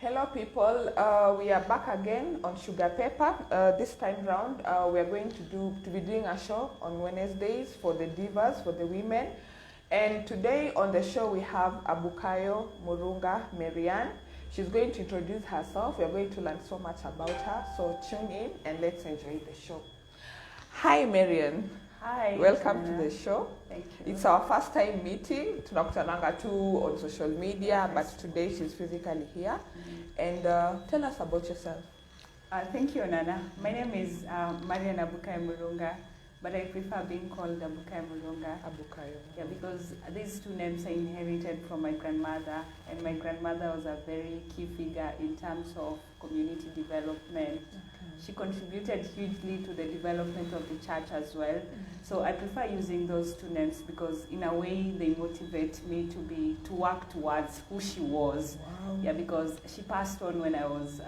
Hello people, we are back again on Sugapepper. This time round, we are going to be doing a show on Wednesdays for the divas, for the women. And today on the show we have Abukayo Murunga Marianne. She's going to introduce herself. We are going to learn so much about her. So tune in and let's enjoy the show. Hi Marianne. Hi. Welcome to the show. Thank you. It's our first time meeting. Tunakutananga tu on social media, but today she's physically here. And tell us about yourself. Thank you, Onana. My name is Marianne Abukayo Murunga, but I prefer being called Abukayo Murunga. Abukayo. Yeah, because these two names I inherited from my grandmother, and my grandmother was a very key figure in terms of community development. She contributed hugely to the development of the church as well. So I prefer using those two names because in a way they motivate me to work towards who she was. Wow. Yeah, because she passed on when I was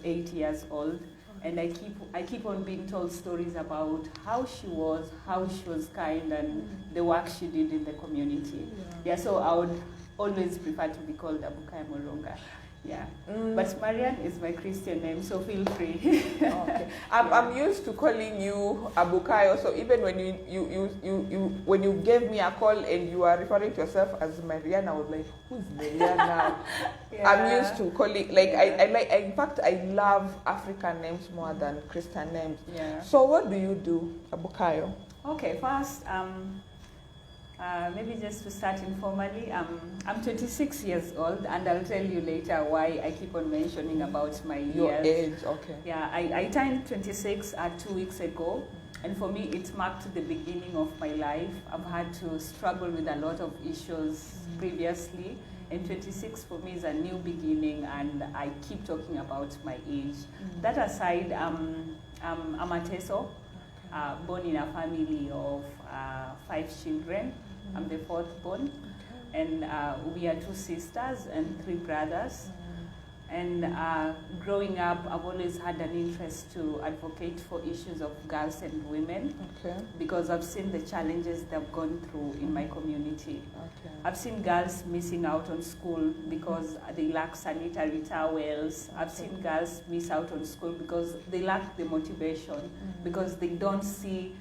8 years old, and I keep on being told stories about how she was kind, and the work she did in the community. Yeah, so I would always prefer to be called Abukayo Murunga. Yeah, but Marianne is my Christian name, so feel free. Okay. I'm used to calling you Abukayo, so even when when you gave me a call and you are referring to yourself as Marianne, I was like, who's Marianne now? Yeah. I'm used to calling in fact I love African names more than Christian names. Yeah. So what do you do, Abukayo? Okay, first, maybe just to start informally, I'm 26 years old, and I'll tell you later why I keep on mentioning about my years. Your age, okay. Yeah, I turned 26 2 weeks ago, and for me it marked the beginning of my life. I've had to struggle with a lot of issues previously, and 26 for me is a new beginning, and I keep talking about my age. That aside, I'm a Teso, born in a family of 5 children. I'm the fourth born, and we are 2 sisters and 3 brothers. And growing up, I've always had an interest to advocate for issues of girls and women, because I've seen the challenges they've gone through in my community. I've seen girls missing out on school because they lack sanitary towels. I've seen girls miss out on school because they lack the motivation, because they don't see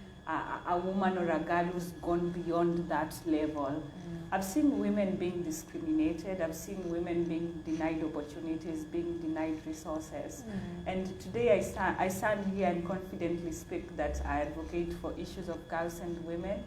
a woman or a girl who's gone beyond that level. I've seen women being discriminated. I've seen women being denied opportunities, being denied resources. And today I stand here and confidently speak that I advocate for issues of girls and women.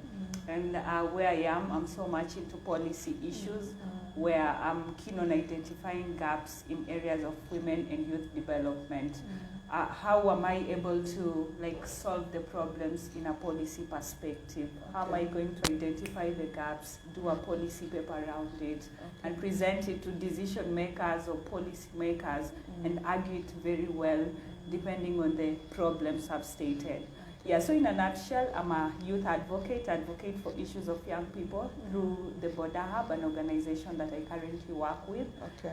And where I am, I'm so much into policy issues, where I'm keen on identifying gaps in areas of women and youth development. How am I able to solve the problems in a policy perspective? How am I going to identify the gaps, do a policy paper around it, and present it to decision makers or policy makers and argue it very well depending on the problems I've stated. Yeah, so in a nutshell, I'm a youth advocate for issues of young people through the Border Hub, an organization that I currently work with.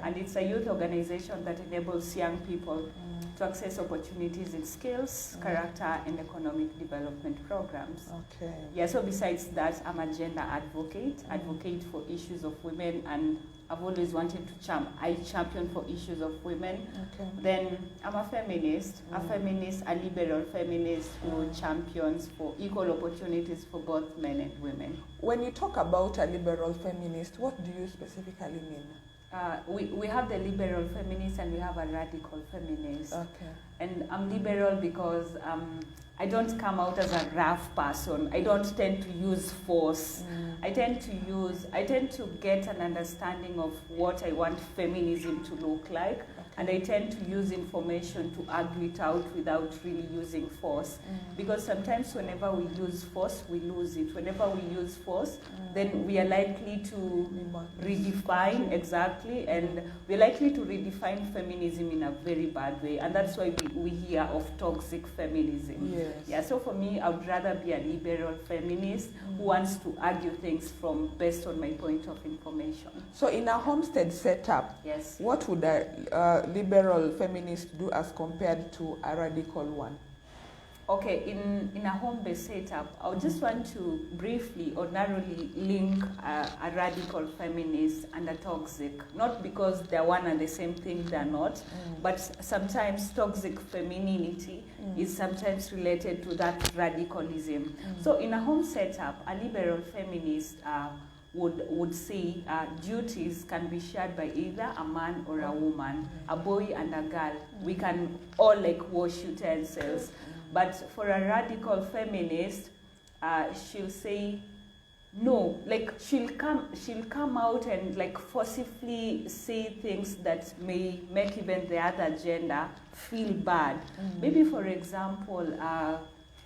And it's a youth organization that enables young people to access opportunities in skills, character, and economic development programs. Yeah, so besides that, I'm a gender advocate for issues of women, and I've always wanted to champion for issues of women. Then I'm a feminist, a liberal feminist who champions for equal opportunities for both men and women. When you talk about a liberal feminist, what do you specifically mean? We have the liberal feminist and we have a radical feminist. And I'm liberal because I don't come out as a rough person. I don't tend to use force. I tend to get an understanding of what I want feminism to look like. And I tend to use information to argue it out without really using force. Because sometimes whenever we use force, we lose it. Whenever we use force, then we are likely to redefine, and we're likely to redefine feminism in a very bad way. And that's why we hear of toxic feminism. Yeah, so for me, I would rather be a liberal feminist who wants to argue things based on my point of information. So in a homestead setup, what would a liberal feminist do as compared to a radical one? Okay, in a home-based setup, I would just want to briefly or narrowly link a radical feminist and a toxic. Not because they're one and the same thing, they're not, but sometimes toxic femininity is sometimes related to that radicalism. So in a home setup, a liberal feminist would say duties can be shared by either a man or a woman, a boy and a girl. We can all like wash utensils. But for a radical feminist, she'll say no. Like she'll come out and like forcibly say things that may make even the other gender feel bad. Maybe for example,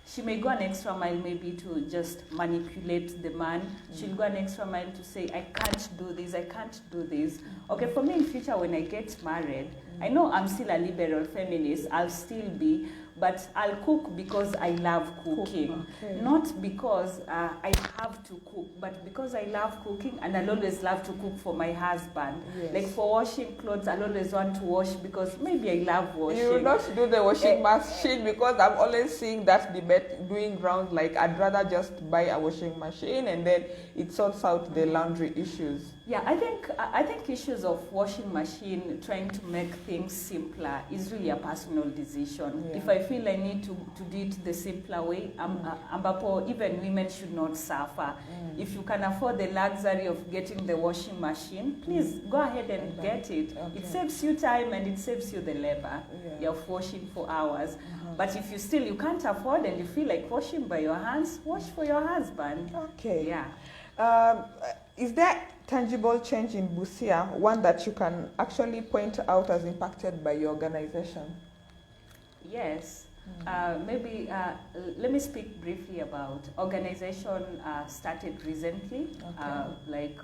she may go an extra mile maybe to just manipulate the man. She'll go an extra mile to say, I can't do this, I can't do this. Okay, for me in future when I get married, I know I'm still a liberal feminist, I'll still be, but I'll cook because I love cooking. Okay. Not because I have to cook, but because I love cooking and I'll always love to cook for my husband. Yes. Like for washing clothes, I'll always want to wash because maybe I love washing. You will not do the washing machine because I'm always seeing that debate doing rounds like I'd rather just buy a washing machine and then it sorts out the laundry issues. Yeah, I think issues of washing machine trying to make things simpler is really a personal decision. Yeah. If I feel I need to do it the simpler way, even women should not suffer. If you can afford the luxury of getting the washing machine, please go ahead and get it. Okay. It saves you time and it saves you the labor of washing for hours. But if you can't afford and you feel like washing by your hands, wash for your husband. Okay. Yeah. Is there tangible change in Busia, one that you can actually point out as impacted by your organization? Yes. Maybe let me speak briefly about organization started recently, like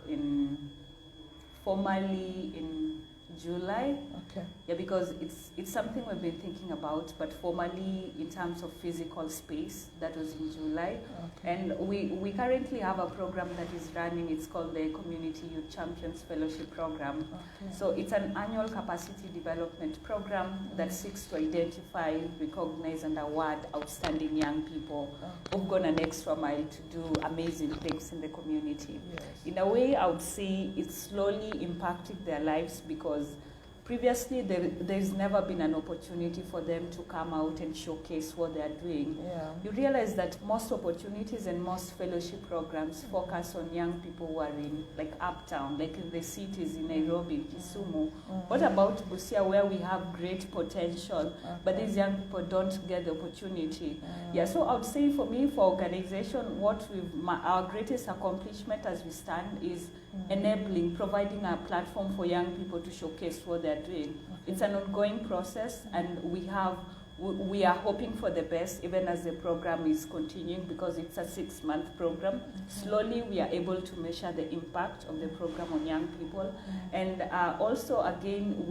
formally in July. Okay. Yeah, because it's something we've been thinking about, but formally in terms of physical space, that was in July. Okay. And we currently have a program that is running. It's called the Community Youth Champions Fellowship Program. Okay. So it's an annual capacity development program that seeks to identify, recognize, and award outstanding young people who've gone an extra mile to do amazing things in the community. Yes. In a way, I would say it's slowly impacting their lives because previously there's never been an opportunity for them to come out and showcase what they're doing. Yeah. You realize that most opportunities and most fellowship programs focus on young people who are in like uptown, like in the cities in Nairobi, Kisumu. What about Busia, where we have great potential, but these young people don't get the opportunity? Yeah, so I would say for me, for organization, our greatest accomplishment as we stand is enabling, providing a platform for young people to showcase what they're doing. It's an ongoing process, and we are hoping for the best even as the program is continuing because it's a 6-month program. Slowly we are able to measure the impact of the program on young people. And also again,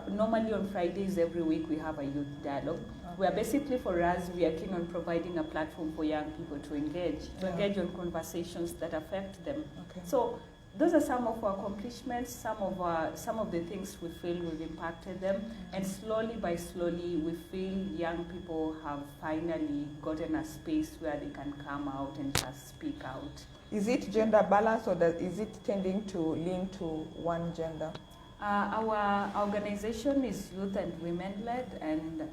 normally on Fridays every week we have a youth dialogue. Where basically for us, we are keen on providing a platform for young people to engage on conversations that affect them. Okay. So those are some of our accomplishments, some of the things we feel we've impacted them, and slowly by slowly we feel young people have finally gotten a space where they can come out and just speak out. Is it gender balance or is it tending to lean to one gender? Our organization is youth and women-led, and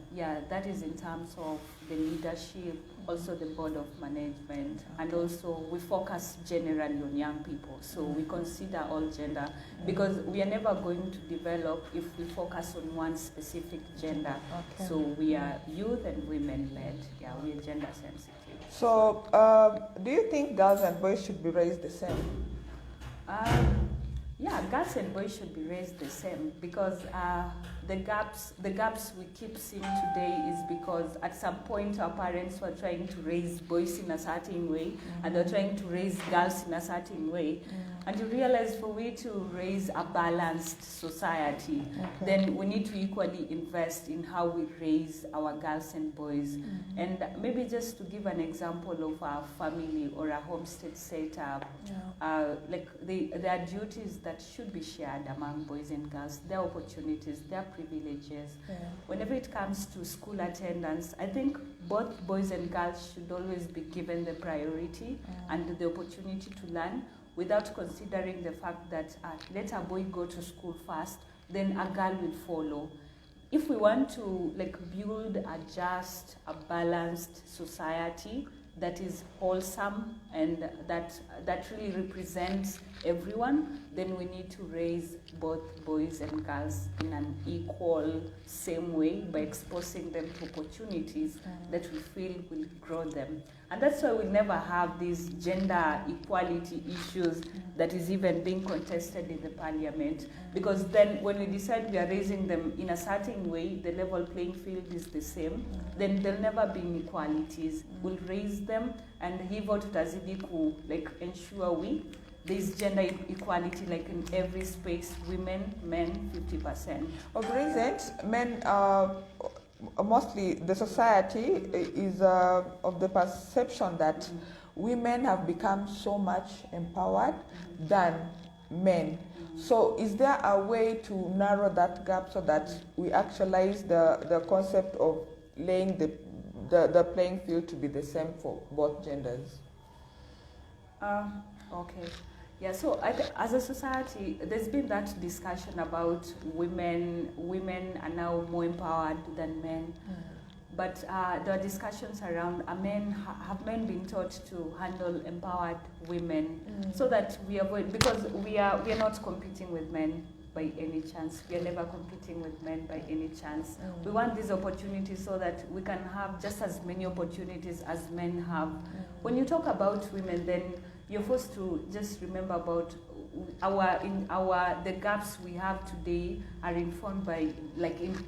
that is in terms of the leadership, also the board of management, and also we focus generally on young people. So we consider all gender because we are never going to develop if we focus on one specific gender. Okay. So we are youth and women-led. Yeah, we are gender sensitive. So do you think girls and boys should be raised the same? Yeah, girls and boys should be raised the same because the gaps we keep seeing today is because at some point our parents were trying to raise boys in a certain way and they're trying to raise girls in a certain way. And you realize for we to raise a balanced society, then we need to equally invest in how we raise our girls and boys. And maybe just to give an example of our family or a homestead setup, like there are duties that should be shared among boys and girls. There are opportunities, there are privileges. Yeah. Whenever it comes to school attendance, I think both boys and girls should always be given the priority and the opportunity to learn, without considering the fact that let a boy go to school first, then a girl will follow. If we want to build a just, a balanced society that is wholesome and that really represents everyone, then we need to raise both boys and girls in an equal, same way, by exposing them to opportunities that we feel will grow them. And that's why we never have these gender equality issues that is even being contested in the parliament. Because then when we decide we are raising them in a certain way, the level playing field is the same, then there'll never be inequalities. We'll raise them, and hivyo tutazidi ensure there's gender equality in every space, women, men, 50%. Of recent, men mostly the society is of the perception that women have become so much empowered than men. So is there a way to narrow that gap so that we actualize the concept of laying the playing field to be the same for both genders? Okay. Yeah, so as a society, there's been that discussion about women are now more empowered than men. But there are discussions around have men been taught to handle empowered women so that we avoid, because we are not competing with men by any chance. We are never competing with men by any chance. We want these opportunities so that we can have just as many opportunities as men have. When you talk about women, then you're forced to just remember about the gaps we have today are informed by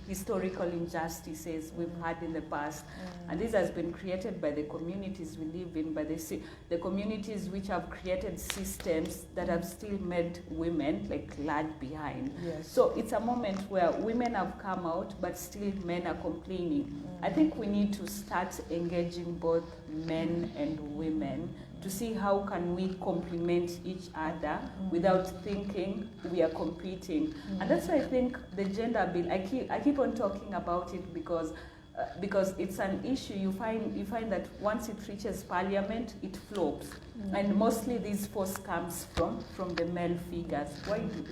historical injustices we've had in the past, and this has been created by the communities we live in, by the communities which have created systems that have still made women lag behind. Yes. So it's a moment where women have come out, but still men are complaining. I think we need to start engaging both men and women to see how can we complement each other without thinking we are competing. And that's why I think the gender bill, I keep on talking about it because it's an issue. You find that once it reaches parliament, it flops. And mostly this force comes from the male figures.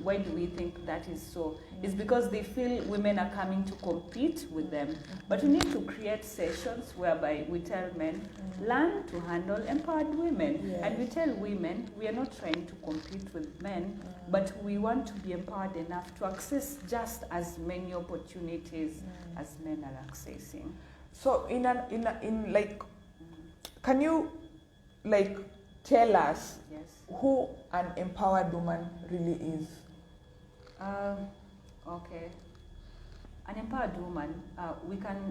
Why do we think that is so? It's because they feel women are coming to compete with them. But we need to create sessions whereby we tell men, learn to handle empowered women. Yes. And we tell women, we are not trying to compete with men, but we want to be empowered enough to access just as many opportunities as men are accessing. So can you tell us who an empowered woman really is? Okay. An empowered woman,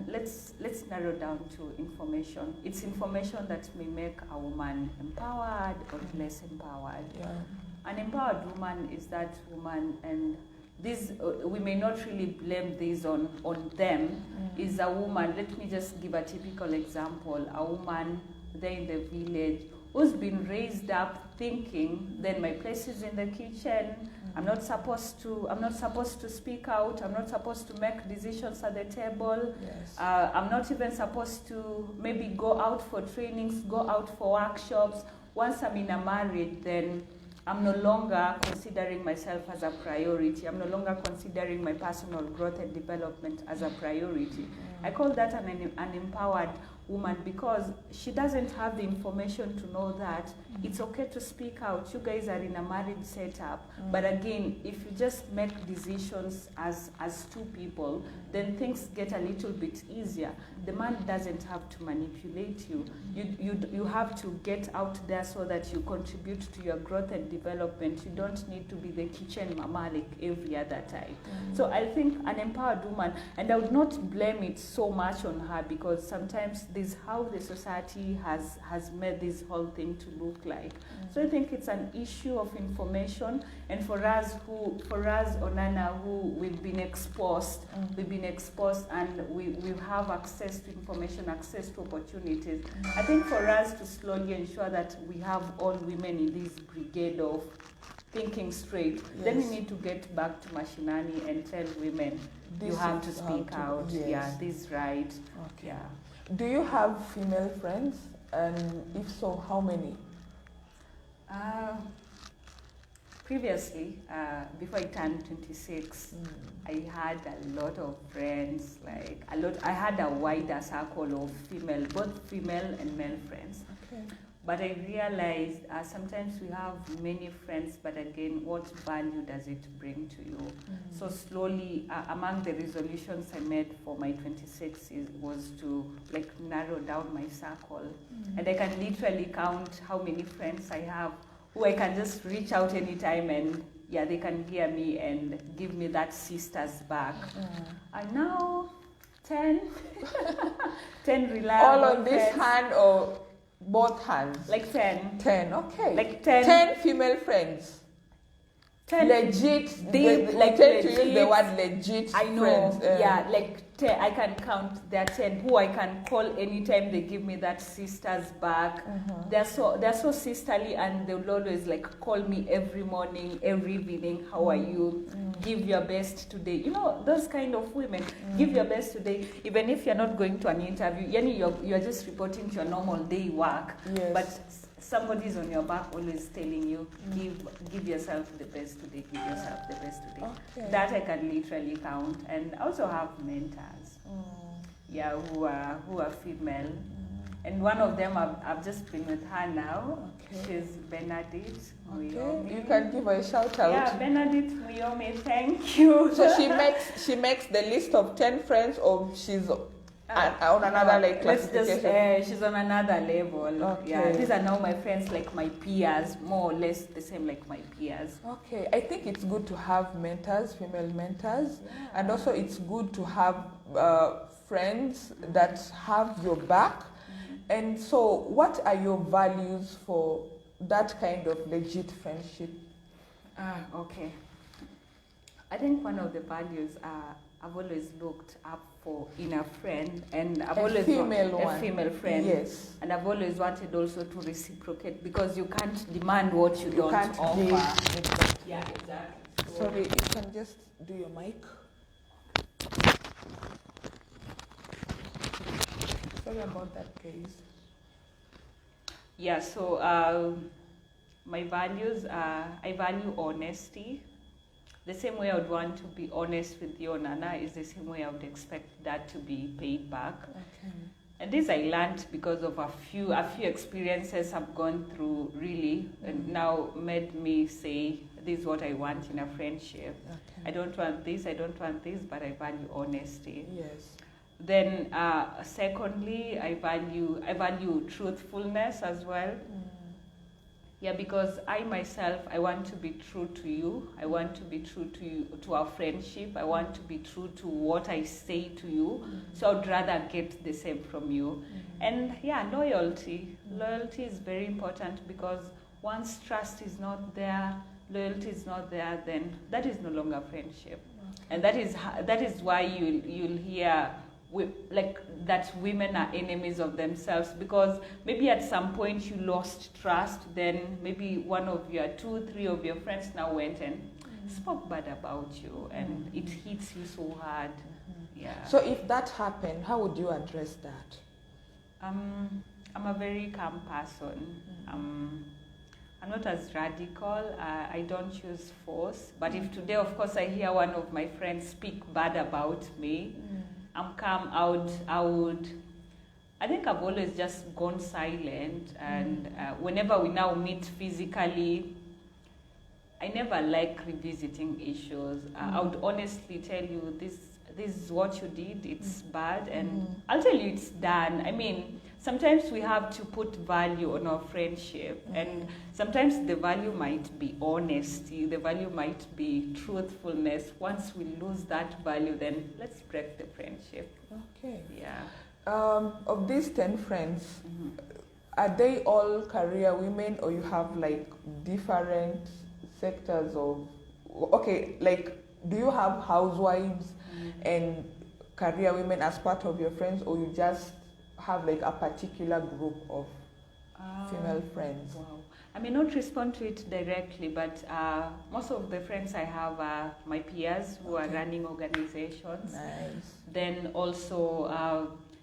let's narrow down to information. It's information that may make a woman empowered or less empowered. Yeah. An empowered woman is that woman, and this we may not really blame this on them. Is a woman. Let me just give a typical example. A woman there in the village who's been raised up thinking, then my place is in the kitchen. I'm not supposed to speak out. I'm not supposed to make decisions at the table. Yes. I'm not even supposed to maybe go out for trainings, go out for workshops. Once I'm in a marriage, then I'm no longer considering myself as a priority. I'm no longer considering my personal growth and development as a priority. I call that an empowered woman because she doesn't have the information to know that it's okay to speak out. You guys are in a married setup, but again, if you just make decisions as two people, then things get a little bit easier. The man doesn't have to manipulate you. You have to get out there so that you contribute to your growth and development. You don't need to be the kitchen mama like every other time. So I think an empowered woman, and I would not blame it so much on her because sometimes this is how the society has made this whole thing to look like. So I think it's an issue of information, and for us Onana, who we've been exposed and we have access to information, access to opportunities. I think for us to slowly ensure that we have all women in this brigade of thinking straight, then we need to get back to mashinani and tell women, you have to speak out. Yes. Yeah, this is right. Okay. Yeah. Do you have female friends? And if so, how many? Previously, before I turned 26, I had a lot of friends, I had a wider circle of both female and male friends. Okay. But I realized sometimes we have many friends, but again, what value does it bring to you? So slowly, among the resolutions I made for my 26 was to narrow down my circle. And I can literally count how many friends I have who I can just reach out anytime and they can hear me and give me that sister's back. And now, 10 reliable all on this friends. hand or both hands? 10. 10, okay. 10. 10 female friends. 10 legit. Deep, to use the word legit. I know. Friends. 10, I can count. There are 10 who I can call anytime they give me that sister's back. They're so sisterly, and they will always call me every morning, every evening. How are you? Give your best today. You know, those kind of women. Give your best today, even if you're not going to an interview. You're just reporting to your normal day work. Yes. But somebody's on your back always telling you, give yourself the best today, give yourself the best today. Okay. That I can literally count. And I also have mentors, who are female. And one of them, I've just been with her now. Okay. She's Benedict Muyomi. You can give her a shout out. Yeah, Benedict Muyomi, thank you. So she makes the list of 10 friends, or she's on another classification? She's on another level. Okay. Yeah, these are now my friends, my peers, more or less the same like my peers. Okay, I think it's good to have mentors, female mentors, and also it's good to have friends that have your back. And so, what are your values for that kind of legit friendship? Okay. I think one of the values I've always looked up for in a friend, and I've always a female friend. Yes. And I've always wanted also to reciprocate, because you can't demand what you don't offer. Give. Yeah, exactly. So sorry, you can just do your mic. Sorry about that, guys. Yeah, so my values I value honesty. The same way I would want to be honest with you, Onana, is the same way I would expect that to be paid back. Okay. And this I learned because of a few experiences I've gone through, really, and now made me say, this is what I want in a friendship. Okay. I don't want this, but I value honesty. Yes. Then secondly, I value truthfulness as well. Yeah, because I myself, I want to be true to you. I want to be true to you, to our friendship. I want to be true to what I say to you. So I'd rather get the same from you. And yeah, loyalty. Loyalty is very important, because once trust is not there, loyalty is not there, then that is no longer friendship. And that is why you'll hear that women are enemies of themselves, because maybe at some point you lost trust, then maybe one of your 2-3 of your friends now went and spoke bad about you, and it hits you so hard. Yeah. So if that happened, how would you address that? I'm a very calm person. I'm not as radical. I don't use force. But if today, of course, I hear one of my friends speak bad about me, I'm calm. I think I've always just gone silent, and whenever we now meet physically, I never like revisiting issues. I would honestly tell you, this is what you did, it's bad, and I'll tell you it's done. I mean, sometimes we have to put value on our friendship, and sometimes the value might be honesty, the value might be truthfulness. Once we lose that value, then let's break the friendship. Okay. Yeah. Of these 10 friends, are they all career women, or you have different sectors of, do you have housewives and career women as part of your friends, or you just have a particular group of female friends? Wow. I may not respond to it directly, but most of the friends I have are my peers who are running organizations. Nice. Then also,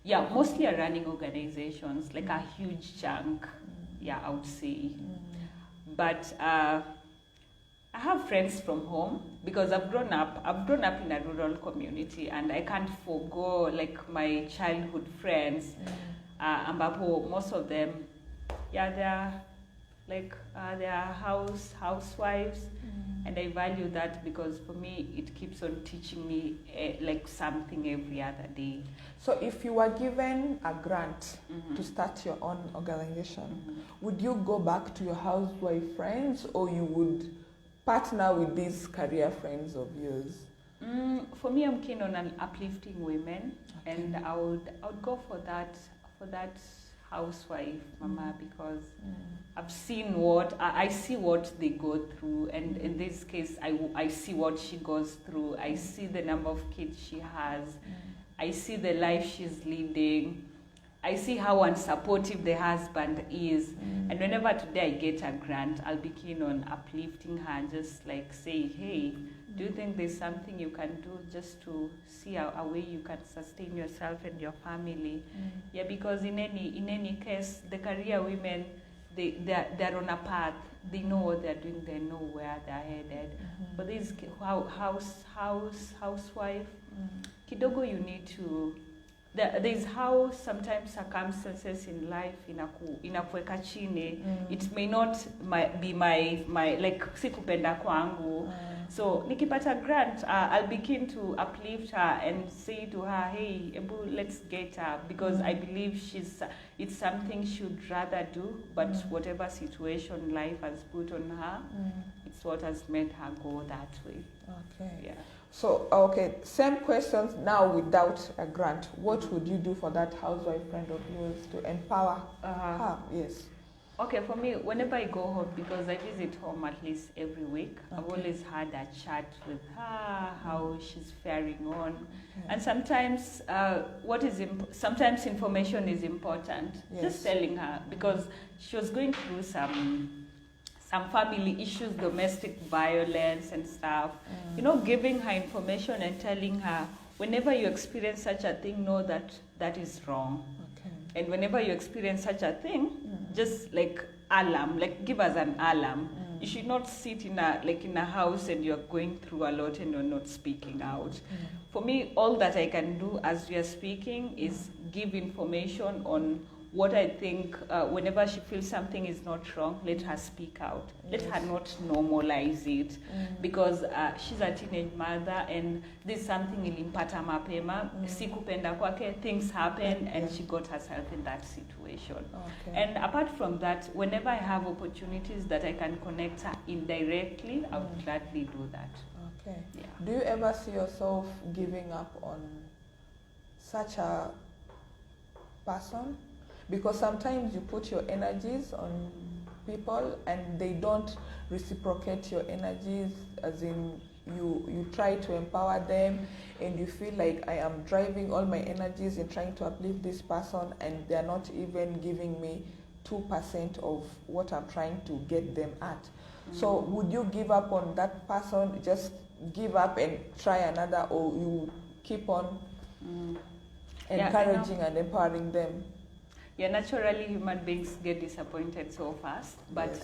mostly are running organizations, like a huge chunk, I would say. But I have friends from home because I've grown up in a rural community, and I can't forgo like my childhood friends. Ambapo most of them, they're like they're housewives, and I value that because for me it keeps on teaching me like something every other day. So if you were given a grant to start your own organization, would you go back to your housewife friends, or you would partner with these career friends of yours? For me, I'm keen on uplifting women, and I would go for that housewife mama, because I've seen I see what they go through, and in this case I see what she goes through. I see the number of kids she has. I see the life she's leading. I see how unsupportive the husband is. And whenever today I get a grant, I'll be keen on uplifting her and just like say, hey, do you think there's something you can do just to see a way you can sustain yourself and your family? Yeah, because in any case, the career women, they're on a path. They know what they're doing. They know where they're headed. But this housewife, kidogo, you need to. There's how sometimes circumstances in life inakuweka chini. It may not be my like sikupenda kwangu. So nikipata grant, I'll be keen to uplift her and say to her, hey, Ebu, let's get her, because I believe it's something she'd rather do, but whatever situation life has put on her, it's what has made her go that way. Okay. Yeah. So, okay, same questions now without a grant. What would you do for that housewife friend of yours to empower her? Yes. Okay, for me, whenever I go home, because I visit home at least every week, I've always had a chat with her, how she's faring on. And sometimes sometimes information is important. Just telling her, because she was going through some family issues, domestic violence and stuff. Giving her information and telling her, whenever you experience such a thing, know that is wrong. Okay. And whenever you experience such a thing, just like alarm, like give us an alarm. You should not sit in a house and you're going through a lot and you're not speaking out. For me, all that I can do as we are speaking is give information on what I think. Whenever she feels something is not wrong, let her speak out. Let her not normalize it, because she's a teenage mother, and this is something ilimpata mapema. Sikupenda kwake, things happen, and she got herself in that situation. Okay. And apart from that, whenever I have opportunities that I can connect her indirectly, I would gladly do that. Okay. Yeah. Do you ever see yourself giving up on such a person? Because sometimes you put your energies on people and they don't reciprocate your energies, as in you try to empower them and you feel like I am driving all my energies in trying to uplift this person and they're not even giving me 2% of what I'm trying to get them at. So would you give up on that person, just give up and try another, or you keep on encouraging and empowering them? Yeah, naturally human beings get disappointed so fast, but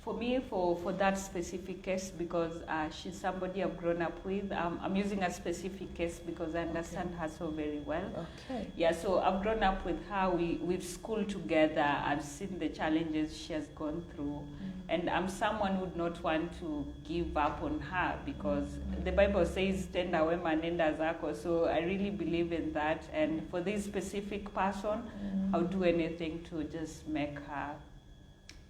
for me, for that specific case, because she's somebody I've grown up with, I'm using a specific case because I understand her so very well. Okay. Yeah, so I've grown up with her, we've schooled together, I've seen the challenges she has gone through, and I'm someone who would not want to give up on her, because the Bible says, tenda wema nenda zako, so I really believe in that, and for this specific person, I'll do anything to just make her.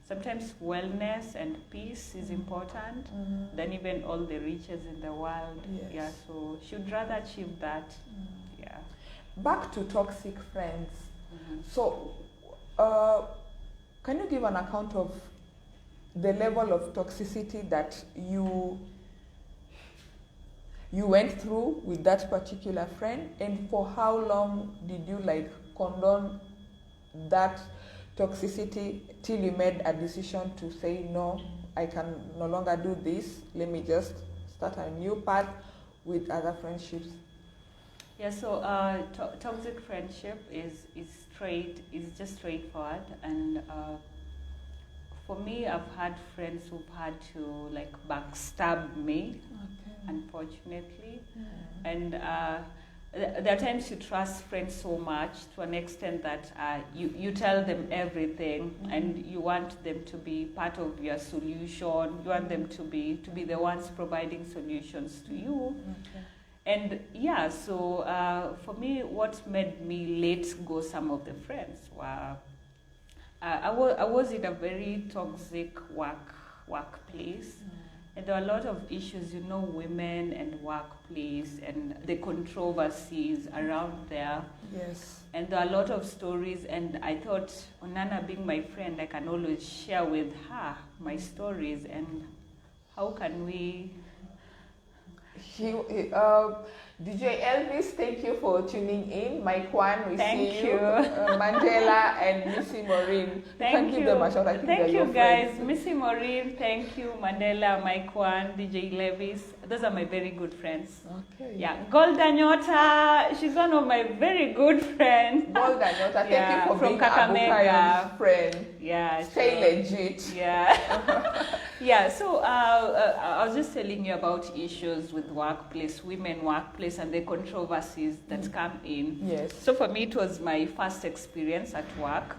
Sometimes wellness and peace is important than even all the riches in the world. Yes. Yeah, so she'd rather achieve that. Yeah. Back to toxic friends. So, can you give an account of the level of toxicity that you went through with that particular friend, and for how long did you condone that toxicity till you made a decision to say, no, I can no longer do this. Let me just start a new path with other friendships? Yeah, so toxic friendship is just straightforward, and for me, I've had friends who've had to like backstab me, unfortunately, and there are times you trust friends so much to an extent that you tell them everything, and you want them to be part of your solution. You want them to be the ones providing solutions to you. And yeah, so for me, what made me let go some of the friends were I was in a very toxic workplace. And there are a lot of issues, women and workplace and the controversies around there. Yes. And there are a lot of stories, and I thought, Onana being my friend, I can always share with her my stories, and how can we... DJ Elvis, thank you for tuning in. Mike Juan, we thank see you. Mandela and Missy Maureen. Thank you. Give them a shout. I think thank you, guys. Friends. Missy Maureen, thank you. Mandela, Mike Juan, DJ Levis. Those are my very good friends. Okay. Yeah. Golda Nyota, she's one of my very good friends. Golda Nyota, thank you for from being Kakamega. Friend. Yeah. Stay legit. Yeah. Yeah, so I was just telling you about issues with workplace, women workplace, and the controversies that come in. Yes. So for me, it was my first experience at work,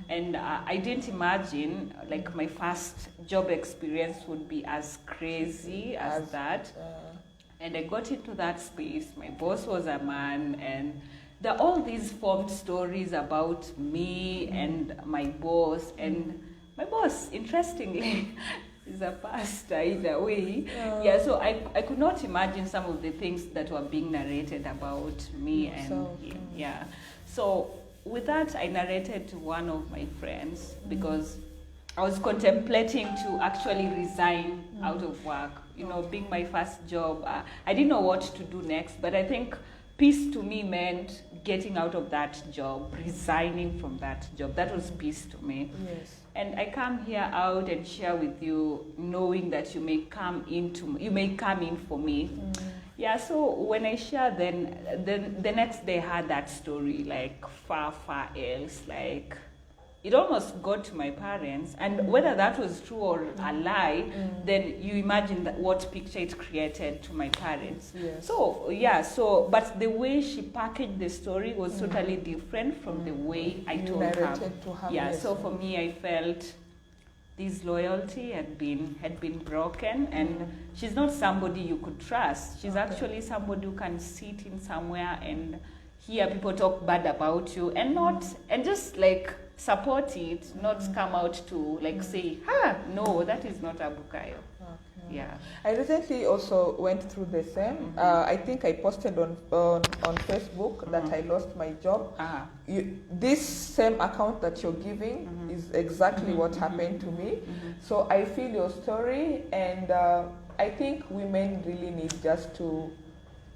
and I didn't imagine like my first job experience would be as crazy as that. And I got into that space. My boss was a man, and there are all these formed stories about me and my boss, and my boss, interestingly, is a pastor either way. Yeah, so I could not imagine some of the things that were being narrated about me and him. Yeah. So with that, I narrated to one of my friends because I was contemplating to actually resign out of work. Being my first job, I didn't know what to do next, but I think peace to me meant getting out of that job, resigning from that job. That was peace to me. Yes. And I come here out and share with you, knowing that you may come in for me. Yeah, so when I share, then the next day I had that story, like far else, like it almost got to my parents, and whether that was true or a lie, then you imagine that what picture it created to my parents. Yes. So yeah, but the way she packaged the story was totally different from the way I told her. Yeah, so for me, I felt this loyalty had been broken, and she's not somebody you could trust. She's actually somebody who can sit in somewhere and hear people talk bad about you and just like support it, not come out to like say, no, that is not Abukayo. Yeah. I recently also went through the same. I think I posted on Facebook that I lost my job. This same account that you're giving is exactly what happened to me. So I feel your story, and I think women really need just to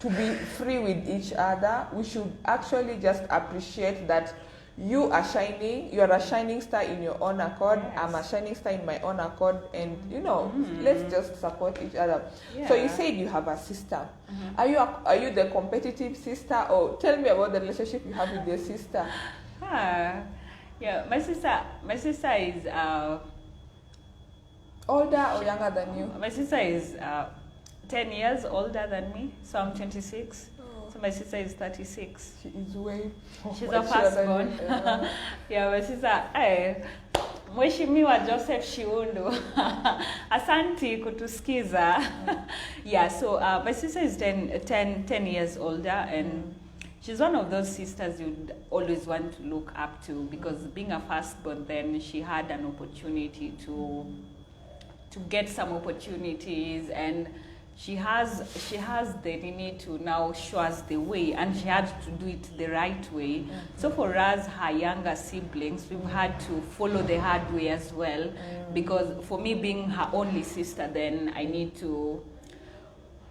be free with each other. We should actually just appreciate that you are shining. You are a shining star in your own accord. Yes. I'm a shining star in my own accord, and let's just support each other. Yeah. So you said you have a sister. Are you the competitive sister, or tell me about the relationship you have with your sister? Yeah, my sister is older or younger than you? My sister is 10 years older than me, so I'm 26. So my sister is 36. She is way. She's a firstborn. Yeah, my sister. Mheshimiwa Joseph Shiundu. Asanti kutuskiza. Yeah, so my sister is 10 years older, and she's one of those sisters you'd always want to look up to, because being a firstborn, then she had an opportunity to get some opportunities, and she has the need to now show us the way, and she had to do it the right way. So for us, her younger siblings, we've had to follow the hard way as well, because for me, being her only sister, then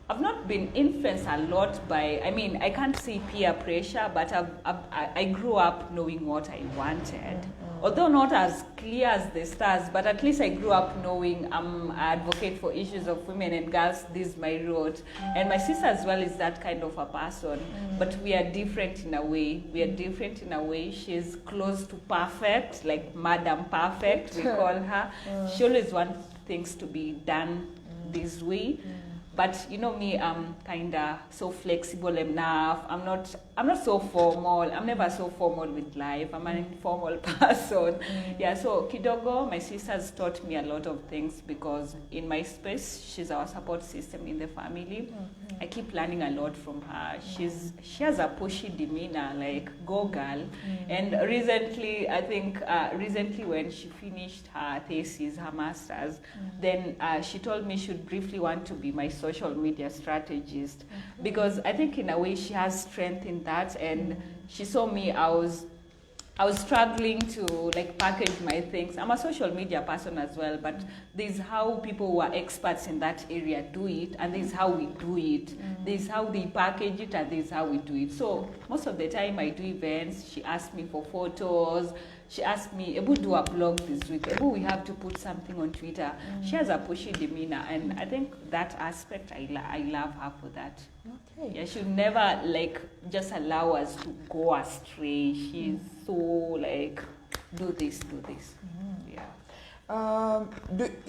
I've not been influenced a lot by, I can't say peer pressure, but I grew up knowing what I wanted. Although not as clear as the stars, but at least I grew up knowing I'm an advocate for issues of women and girls. This is my road. And my sister as well is that kind of a person. But we are different in a way. She's close to perfect, like Madam Perfect, we call her. She always wants things to be done this way. But you know me, I'm kinda so flexible enough. I'm not so formal. I'm never so formal with life. I'm an informal person. Yeah, so kidogo, my sister has taught me a lot of things because in my space, she's our support system in the family. I keep learning a lot from her. She has a pushy demeanor, like go girl. And recently, I think when she finished her thesis, her master's, then she told me she'd briefly want to be my social media strategist because I think in a way she has strength in that, and she saw me. I was struggling to like package my things. I'm a social media person as well, but this is how people who are experts in that area do it, and this is how we do it. This is how they package it, and this is how we do it. So most of the time I do events, she asks me for photos. She asked me, Ebu, do a blog this week. Ebu, we have to put something on Twitter. She has a pushy demeanor, and I think that aspect, I love her for that. Okay. Yeah, she'll never like just allow us to go astray. She's so like, do this. Yeah.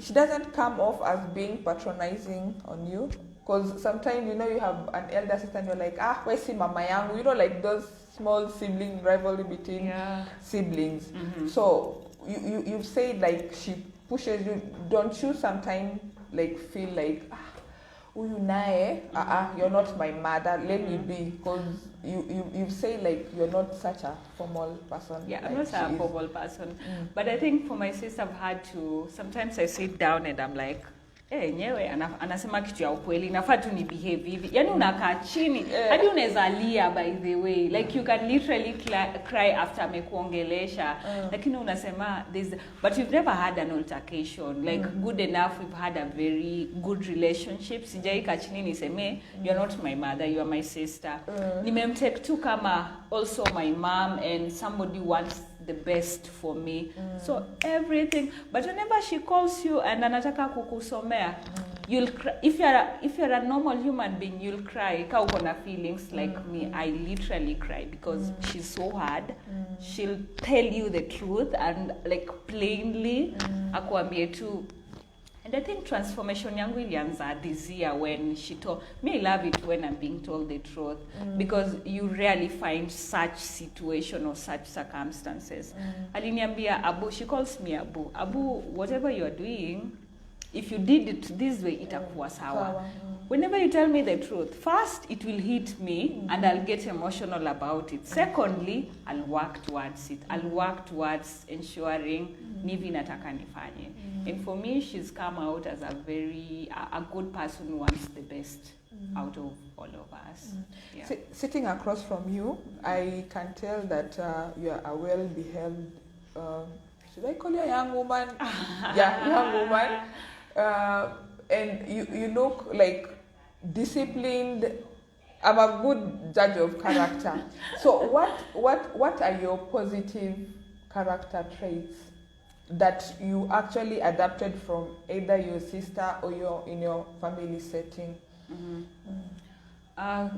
She doesn't come off as being patronizing on you? Because sometimes, you know, you have an elder sister and you're like, where's mama yangu? You know, like those small sibling rivalry between siblings. So you've said like she pushes you. Don't you sometimes like feel like, you're not my mother, let me be? Because you say like you're not such a formal person. Yeah, like I'm not a formal person. But I think for my sister, I've had to, sometimes I sit down and I'm like, nyewe anasema kitu ya ukweli, nafaa tu ni behave hivi. Yaani unakaa chini, hadi unaweza lia by the way. Like you can literally cry after amekuongelesha. Lakini unasema but we've never had an altercation. Like good enough, we've had a very good relationship. Sijai kaa chini niseme, you're not my mother, you are my sister. Nimemtake tu kama also my mom and somebody wants the best for me. So everything, but whenever she calls you and anataka kukusomea, you'll cry. If you're a normal human being, you'll cry. Ka uko na feelings like me, I literally cry because she's so hard. She'll tell you the truth and like plainly akuambie tu. And I think transformation yangu ilianza this year when she told me. I love it when I'm being told the truth because you rarely find such situation or such circumstances. Aliniambia Abu, she calls me Abu. Abu, whatever you're doing, if you did it this way, itakuwa sawa. Whenever you tell me the truth, first, it will hit me and I'll get emotional about it. Secondly, I'll work towards it. I'll work towards ensuring nivi nataka nifanye. And for me, she's come out as a good person who wants the best out of all of us. Yeah. Sitting across from you, I can tell that you are a well-behaved, should I call you a young woman? Yeah, young woman. And you look like disciplined. I'm a good judge of character. So what are your positive character traits that you actually adapted from either your sister or in your family setting?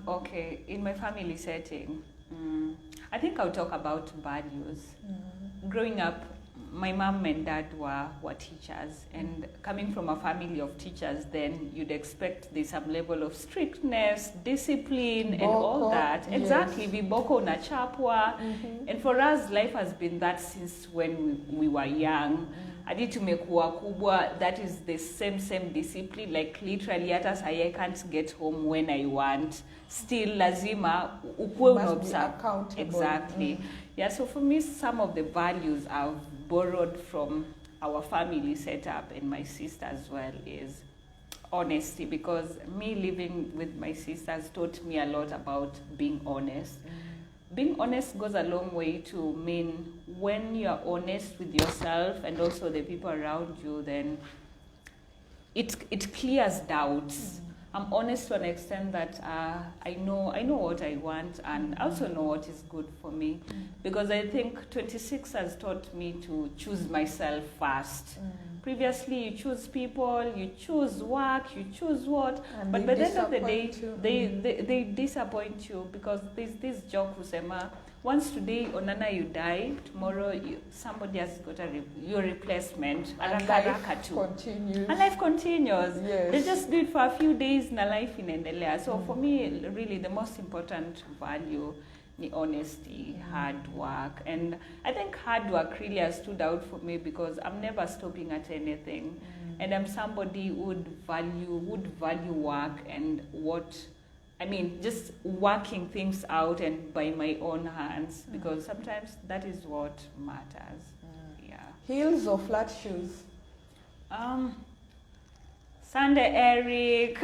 Okay, in my family setting, I think I'll talk about values. Growing up, my mom and dad were teachers, and coming from a family of teachers, then you'd expect there's some level of strictness, discipline, and all that. Yes. Exactly, viboko na chapwa. And for us, life has been that since when we were young. Hadi tumekuwa kubwa, that is the same discipline. Like literally, hata sahi I can't get home when I want. Still, lazima ukuwe unobserve. Exactly. Yeah, so for me, some of the values I've borrowed from our family setup and my sister as well is honesty, because me living with my sisters taught me a lot about being honest. Being honest goes a long way to mean when you're honest with yourself and also the people around you, then it clears doubts. I'm honest to an extent that I know what I want, and also know what is good for me, because I think 26 has taught me to choose myself first. Previously, you choose people, you choose work, you choose what, and but by the end of the day, they disappoint you, because there's this joke kusema, once today, Onana, you die, tomorrow somebody has got your replacement. And life continues. And life continues. Yes. They just do it for a few days, na life inaendelea. So for me, really, the most important value is honesty, hard work. And I think hard work really has stood out for me, because I'm never stopping at anything. And I'm somebody who would value work and just working things out and by my own hands, because sometimes that is what matters. Yeah. Heels or flat shoes? Sunday Eric,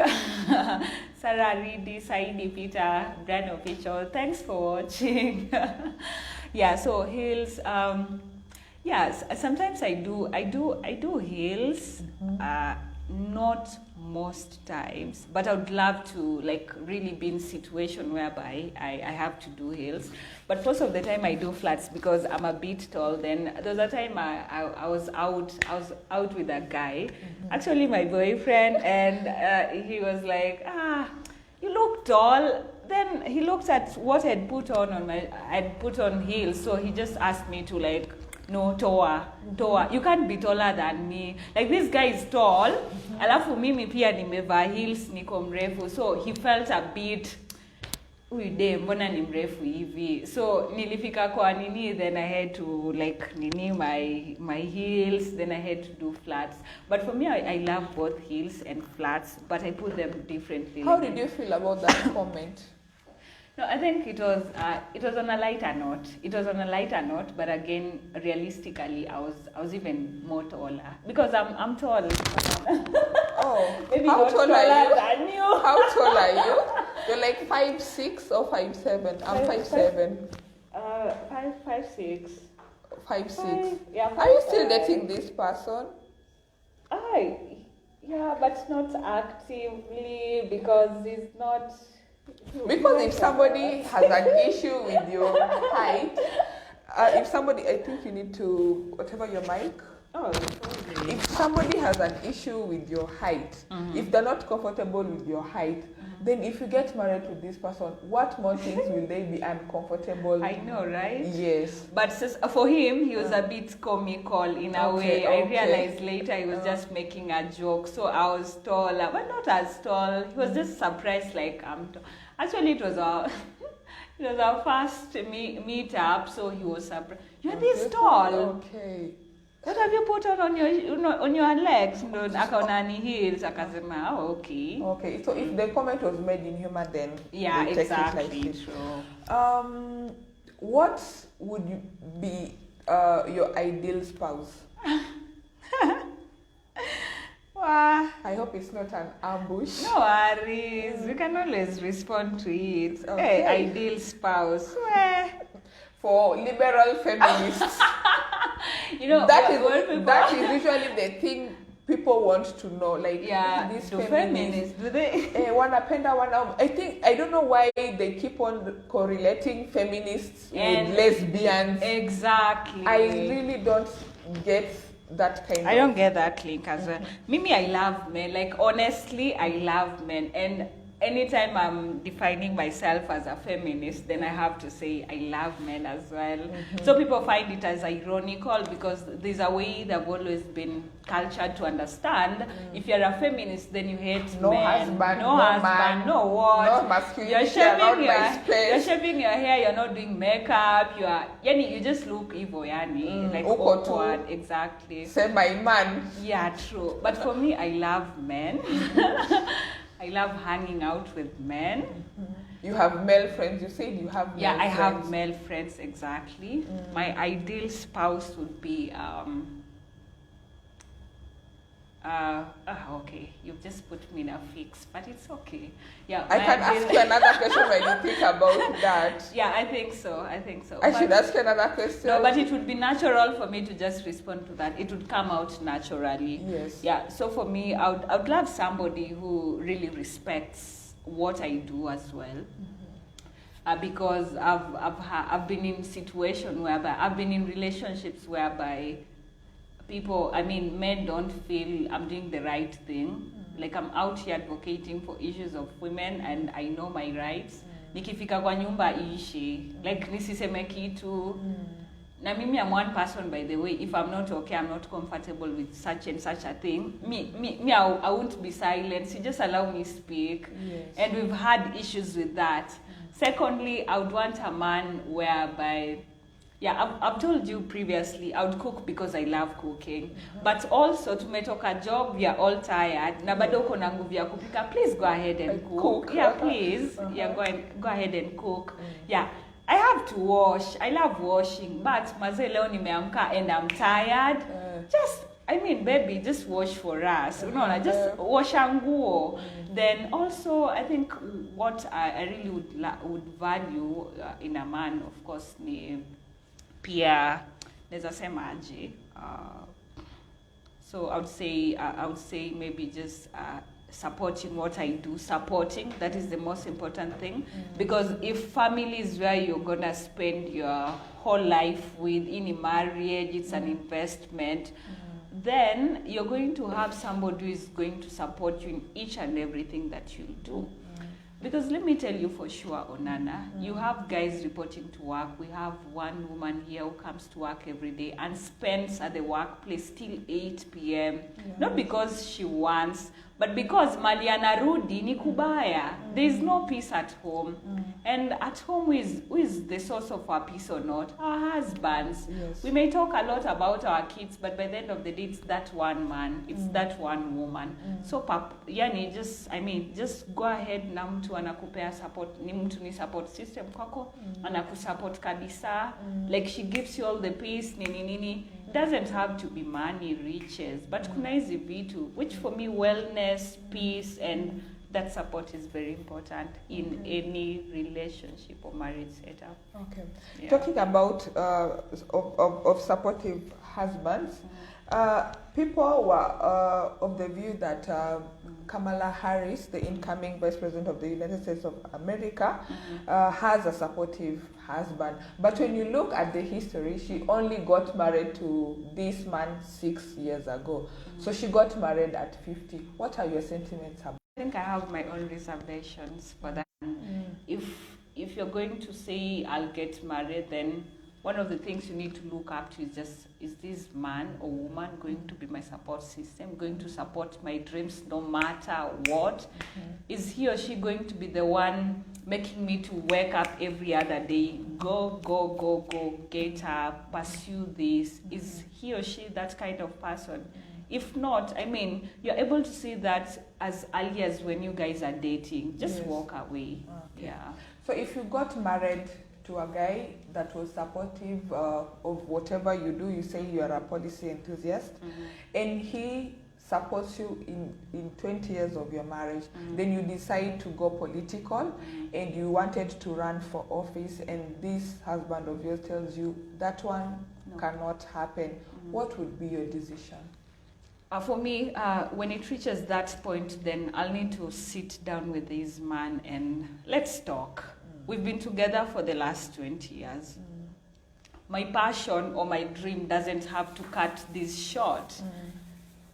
Sarah Reedy, Saidi Peter, brand official. Thanks for watching. Yeah, so heels. Yes, sometimes I do heels. Not most times, but I would love to really be in a situation whereby I have to do heels. But most of the time I do flats, because I'm a bit tall. Then there was a time I was out with a guy, actually my boyfriend, and he was like, you look tall. Then he looked at what I'd put on heels, so he just asked me to no, Toa, you can't be taller than me. Like, this guy is tall, alafu mimi pia nimevaa heels, niko mrefu. So he felt a bit, uide, mbona ni mrefu hivi. So nilifika kwa nini, then I had to my heels, then I had to do flats. But for me, I love both heels and flats, but I put them differently. How did you feel about that comment? No, I think it was on a lighter note. It was on a lighter note, but again, realistically, I was even more taller, because I'm tall. Oh, maybe how not tall taller are you? than you. How tall are you? You're like 5'6" or 5'7". I'm 5'7". 5'6". 5'6". Yeah. Are you still dating this person? Yeah, but not actively, because it's not. Because if somebody has an issue with your height, I think you need to, whatever your mic. Oh, okay. If somebody has an issue with your height, if they're not comfortable with your height, then if you get married to this person, what more things will they be uncomfortable? I know, right? Yes. But for him, he was a bit comical in a way. I realized later he was just making a joke. So I was taller, but not as tall. He was just surprised, like I'm tall. Actually, it was our first meet up, so he was surprised. You're this tall. Okay. What have you put on your legs? Akaona ni heels, akasema, okay. Okay, so if the comment was made in humor, then yeah, we'll take exactly, it like true. What would be your ideal spouse? I hope it's not an ambush. No worries, we can always respond to it. Okay. Hey, ideal spouse. For liberal feminists, that is usually the thing people want to know. Like, these feminists, do they? I don't know why they keep on correlating feminists with lesbians. Exactly. I really don't get that kind of. I don't get that link as well. Mimi, I love men. Like, honestly, I love men. And anytime I'm defining myself as a feminist, then I have to say I love men as well. So people find it as ironical, because there's a way they've always been cultured to understand. If you're a feminist, then you hate men. No husband, no what? No masculinity. You're shaving your hair, you're not doing makeup, you just look evil, like awkward. Exactly. Say my man. Yeah, true. But for me, I love men. I love hanging out with men. You have male friends, you said you have male friends. Yeah, I have male friends, exactly. My ideal spouse would be Okay, you've just put me in a fix, but it's okay. Yeah, I can ask you another question when you think about that. Yeah, I think so. I should ask you another question. No, but it would be natural for me to just respond to that. It would come out naturally. Yes. Yeah. So for me, I would love somebody who really respects what I do as well. Because I've been in situations whereby I've been in relationships whereby people, men don't feel I'm doing the right thing. Like I'm out here advocating for issues of women and I know my rights. Nikifika kwa nyumba iishi, like nisiseme kitu. Na mimi I'm one person, by the way. If I'm not okay, I'm not comfortable with such and such a thing. I won't be silent. So just allow me speak. Yes. And we've had issues with that. Secondly, I would want a man whereby, I've told you previously, I would cook because I love cooking. But also, tumetoka job, we are all tired. Na bado uko na nguvu ya kupika, please go ahead and cook. Yeah, please. Yeah, go ahead and cook. Yeah. I have to wash. I love washing. But maze leo nimeamka and I'm tired. Baby, just wash for us. Just wash nguo. Then also, I think what I really would value in a man, of course, ni pia neza semaje. So I would say maybe just supporting what I do. Supporting, that is the most important thing. Because if family is where you're gonna spend your whole life with, in a marriage, it's an investment. Then you're going to have somebody who is going to support you in each and everything that you do. Because let me tell you for sure, Onana, you have guys reporting to work. We have one woman here who comes to work every day and spends at the workplace till 8 p.m. Not because she wants, but because mali anarudi ni kubaya. There is no peace at home. And at home, who is the source of our peace or not? Our husbands. Yes. We may talk a lot about our kids, but by the end of the day, it's that one man, it's that one woman. So just go ahead na mtu anakupea support, ni mtu ni support system kwako, anakusupport kabisa. Like she gives you all the peace, nini. Doesn't have to be money, riches, but kuna hizi vitu, which for me, wellness, peace, and that support is very important in any relationship or marriage setup. Okay. Yeah. Talking about of supportive husbands, people were of the view that Kamala Harris, the incoming Vice President of the United States of America, has a supportive husband. But when you look at the history, she only got married to this man 6 years ago. So she got married at 50. What are your sentiments about? I think I have my own reservations for that. If you're going to say I'll get married, then one of the things you need to look up to is this man or woman going to be my support system, going to support my dreams no matter what? Is he or she going to be the one making me to wake up every other day, go, get up, pursue this? Is he or she that kind of person? If not, you're able to see that as early as when you guys are dating. Just walk away. Okay. Yeah. So if you got married to a guy that was supportive of whatever you do, you say you are a policy enthusiast, and he supports you in 20 years of your marriage, then you decide to go political, and you wanted to run for office, and this husband of yours tells you that one cannot happen, what would be your decision? For me, when it reaches that point, then I'll need to sit down with this man and let's talk. We've been together for the last 20 years. My passion or my dream doesn't have to cut this short.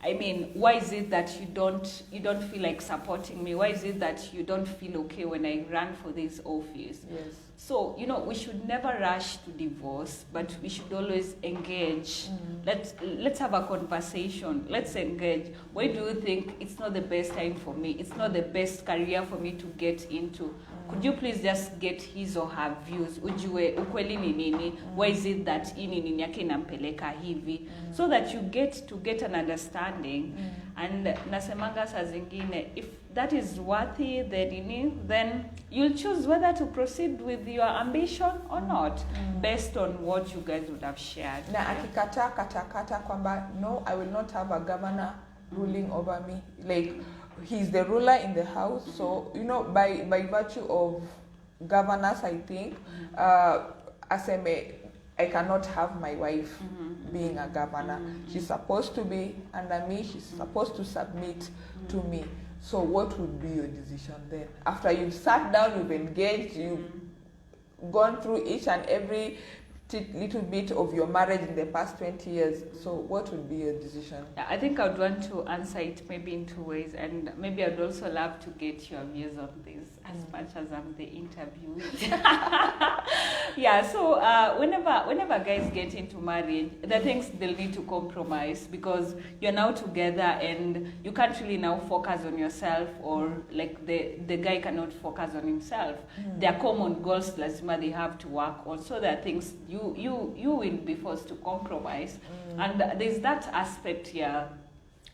Why is it that you don't feel like supporting me? Why is it that you don't feel okay when I run for this office? Yes. So, we should never rush to divorce, but we should always engage. Let's have a conversation. Let's engage. Why do you think it's not the best time for me? It's not the best career for me to get into. Could you please just get his or her views? Ujue ukweli ni nini? Why is it that ini nini yake inampeleka hivi? So that you get an understanding. And nasemanga saa zingine, if that is worthy, then you'll choose whether to proceed with your ambition or not, based on what you guys would have shared. Na akikata kata kwamba no, I will not have a governor ruling over me. Like, he's the ruler in the house. So, you know, by virtue of governance, I think, as I cannot have my wife being a governor. She's supposed to be under me. She's supposed to submit to me. So what would be your decision then? After you've sat down, you've engaged, you've gone through each and every little bit of your marriage in the past 20 years. So what would be your decision? I think I would want to answer it maybe in two ways, and maybe I'd also love to get your views on this as much as I'm the interviewee. Yeah, so whenever guys get into marriage, there are things they'll need to compromise, because you're now together and you can't really now focus on yourself, or like the guy cannot focus on himself. There are common goals lazima they have to work on, so there are things you will be forced to compromise. And there's that aspect here.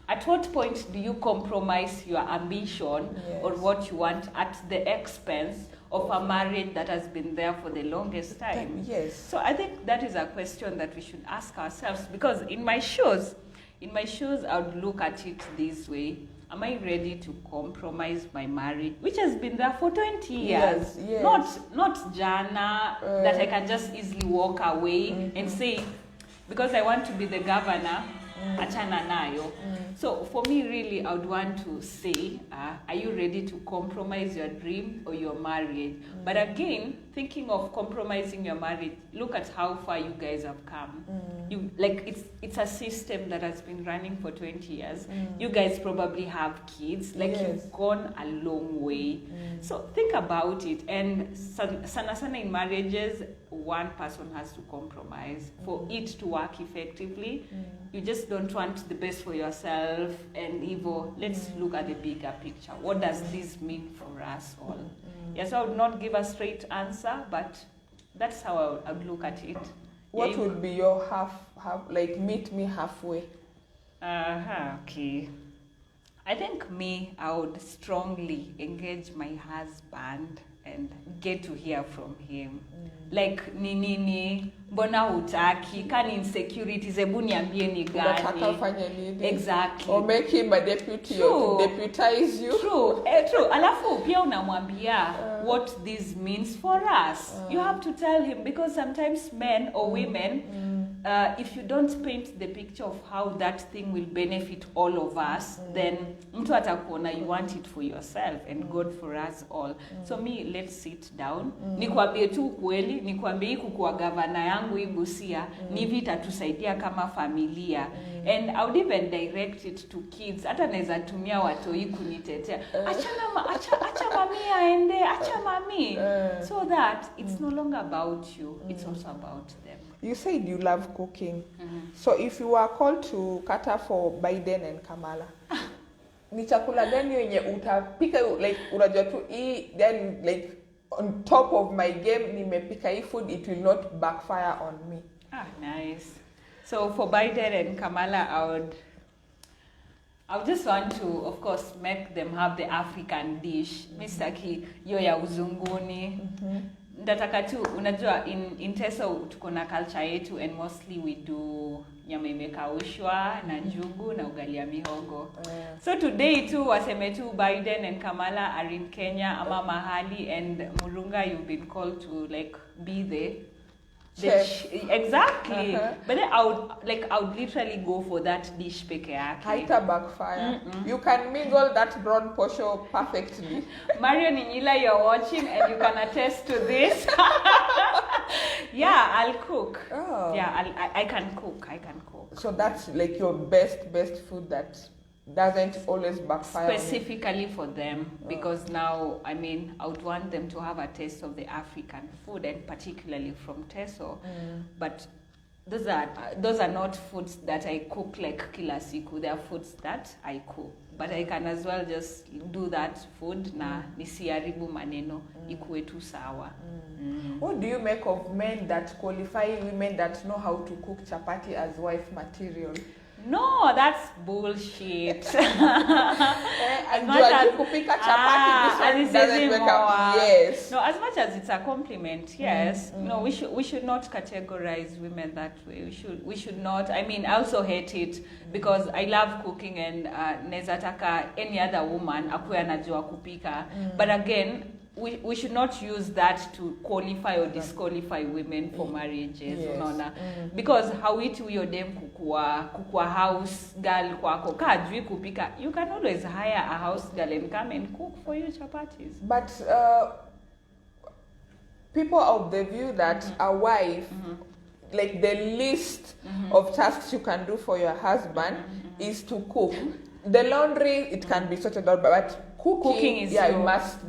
At what point do you compromise your ambition or what you want at the expense of a marriage that has been there for the longest time? Yes. So I think that is a question that we should ask ourselves, because in my shoes, I would look at it this way. Am I ready to compromise my marriage, which has been there for 20 years? Yes. Not jana, that I can just easily walk away and say, because I want to be the governor, achana nayo. So for me, really, I would want to say, are you ready to compromise your dream or your marriage? But again, thinking of compromising your marriage, look at how far you guys have come. You, like, it's a system that has been running for 20 years. You guys probably have kids. Like, you've gone a long way. So think about it. And sana in marriages, one person has to compromise for it to work effectively. You just don't want the best for yourself and evil. Let's look at the bigger picture. What does this mean for us all? Yes, I would not give a straight answer, but that's how I would look at it. What would be your half, like, meet me halfway? Okay. I think I would strongly engage my husband and get to hear from him. Like, nini, mbona hutaki, kani insecurities, hebu niambie ni gani. Exactly. Or make him a deputy, or deputize you. True. Alafu pia unamwambia what this means for us. You have to tell him, because sometimes men or women, if you don't paint the picture of how that thing will benefit all of us, then mtu atakuona you want it for yourself and God for us all. So let's sit down. Nikwambie tu kweli, nikwambie kukuwa gavana yangu hii Busia, ni vita tusaidia kama familia. And I would even direct it to kids. Hata naweza tumia watoi kunitetea. Acha mami aende, acha mami. So that it's no longer about you, it's also about them. You said you love cooking. So if you were called to cater for Biden and Kamala, ni chakula gani yenye utapika, like unajua tu then like on top of my game nimepika hii food, it will not backfire on me? Nice. So for Biden and Kamala, I would just want to, of course, make them have the African dish. Mr. Ki, yo ya uzunguni. Ndataka tu, unajua, in Teso tuko na culture yetu, and mostly we do nyama imekaushwa na njugu na ugali ya mihogo. So today too, waseme tu Biden and Kamala are in Kenya, ama mahali, and Murunga, you've been called to like be the exactly. But then I would literally go for that dish peke yake. Haita backfire. You can mingle that brown posho perfectly. Mario Ninyila, you're watching and you can attest to this. Yeah, I'll cook. Yeah, I can cook. So that's like your best food that doesn't always backfire. Specifically for them, because now, I mean, I would want them to have a taste of the African food, and particularly from Teso. But those are not foods that I cook like kila siku. They are foods that I cook. But I can as well just do that food na nisiharibu maneno, ikuwe tu sawa. What do you make of men that qualify women that know how to cook chapati as wife material? No, that's bullshit. As much as kupika chapati, this one doesn't wake up. Yes. No, as much as it's a compliment, yes. No, we should not categorize women that way. We should not. I mean, I also hate it because I love cooking and neza taka any other woman akuwe anajua kupika. But again, we should not use that to qualify or disqualify women for marriages, unaona? Because hawiti huyo dem kukua house girl kwako ka ajui kupika, you can always hire a house girl and come and cook for you chapatis. But people are of the view that a wife, like the list of tasks you can do for your husband is to cook. The laundry, it can be sorted out, but cooking is you must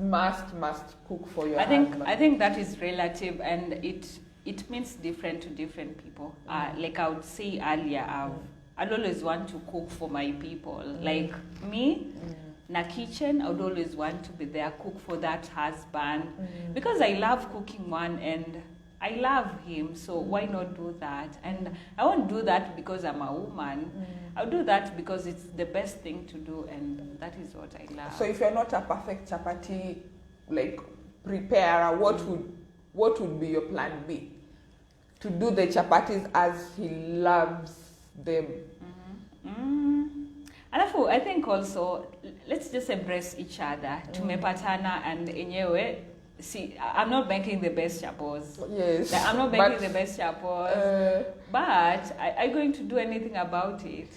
cook for your husband. I think that is relative, and it means different to different people. Like I would say earlier, I'd always want to cook for my people. Like me, na kitchen, I would always want to be there, cook for that husband, because I love cooking one and I love him, so why not do that? And I won't do that because I'm a woman. I'll do that because it's the best thing to do, and that is what I love. So if you're not a perfect chapati like preparer, what would be your plan B? To do the chapatis as he loves them. Alafu, I think also let's just embrace each other. Tumepatana and enyewe. See, I'm not making the best chapos. Yes. Like, I'm not making the best chapos. But I'm going to do anything about it.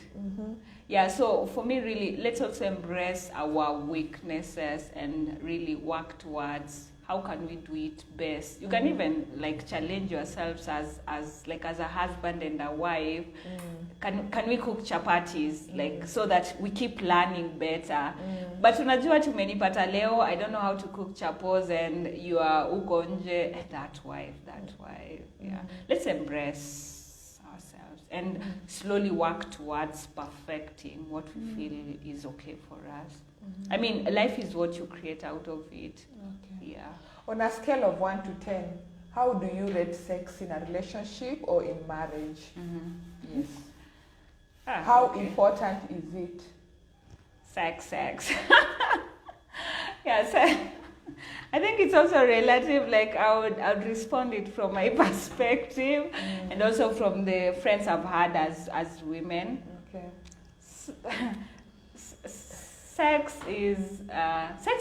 Yeah, so for me, really, let's also embrace our weaknesses and really work towards how can we do it best. You can even like challenge yourselves as a husband and a wife. Can we cook chapatis like so that we keep learning better? But unajua tumenipata leo, I don't know how to cook chapos, and you are uko nje, that wife. Yeah. Let's embrace ourselves and slowly work towards perfecting what we feel is okay for us. I mean, life is what you create out of it. Okay. Yeah. On a scale of 1 to 10, how do you rate sex in a relationship or in marriage? Yes. How important is it? Sex. Yeah, I think it's also relative. Like I would respond it from my perspective, and also from the friends I've had as women. Okay. Sex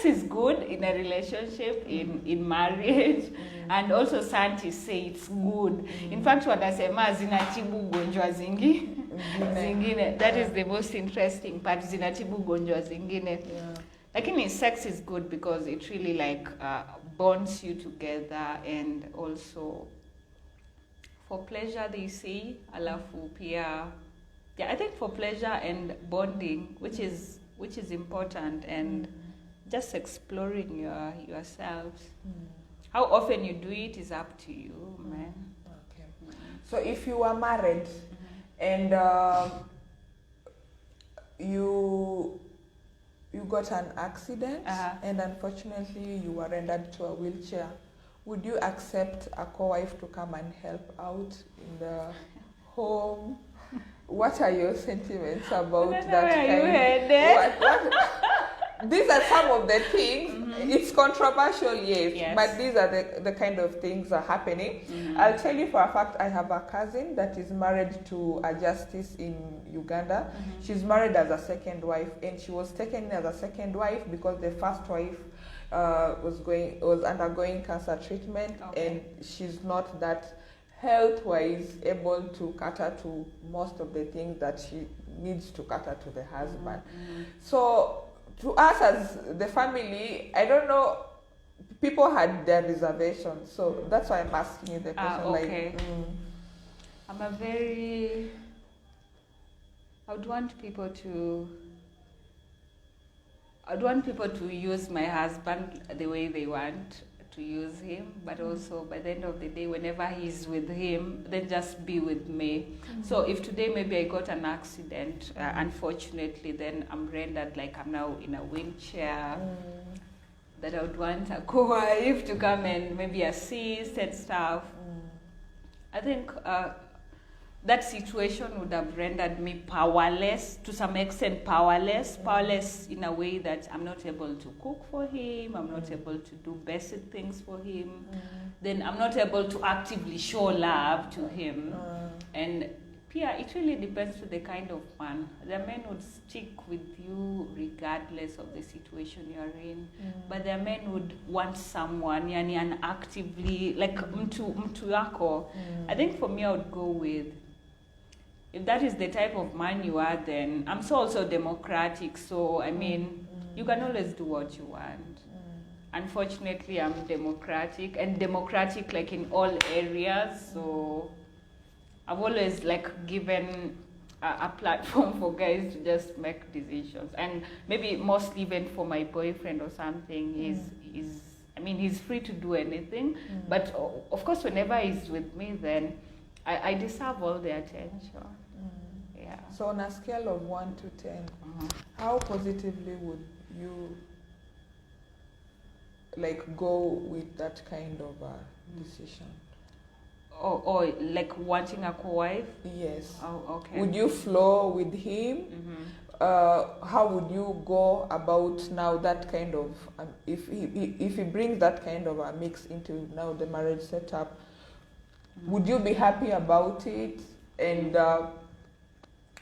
is good in a relationship, in marriage, and also scientists say it's good. In fact, wanasema zinatibu ugonjwa zingine. That is the most interesting part, zinatibu ugonjwa zingine. Lakini sex is good because it really like bonds you together, and also for pleasure they say, alafu pia, yeah, I think for pleasure and bonding, which is important, and just exploring yourselves. How often you do it is up to you, man. Okay. So if you are married and you got an accident and unfortunately you were rendered to a wheelchair, would you accept a co-wife to come and help out in the home? What are your sentiments about that kind? These are some of the things. It's controversial, yes, but these are the kind of things that are happening. I'll tell you for a fact, I have a cousin that is married to a justice in Uganda. She's married as a second wife, and she was taken as a second wife because the first wife was undergoing cancer treatment, and she's not that health-wise able to cater to most of the things that she needs to cater to the husband. So to us as the family, I don't know, people had their reservations, so that's why I'm asking you the question. Okay. I would want people to use my husband the way they want to use him, but also by the end of the day, whenever he's with him, then just be with me. So if today maybe I got an accident, unfortunately, then I'm rendered like I'm now in a wheelchair, that I would want a co-wife to come and maybe assist and stuff. I think that situation would have rendered me powerless, to some extent powerless in a way that I'm not able to cook for him, I'm not able to do basic things for him, then I'm not able to actively show love to him. And yeah, it really depends on the kind of man. The men would stick with you regardless of the situation you're in. But the men would want someone, yani, and actively, like mtu yako. I think for me, I would go with, if that is the type of man you are, then I'm so also democratic. So, I mean, you can always do what you want. Unfortunately, I'm democratic, and democratic like in all areas. So I've always like given a platform for guys to just make decisions, and maybe mostly even for my boyfriend or something, he's free to do anything, but of course whenever he's with me, then I deserve all the attention. Yeah. So on a scale of 1 to 10, how positively would you like go with that kind of decision? Or like wanting a co-wife? Yes. Oh, okay. Would you flow with him? How would you go about now that kind of, if he brings that kind of a mix into now the marriage setup, would you be happy about it? And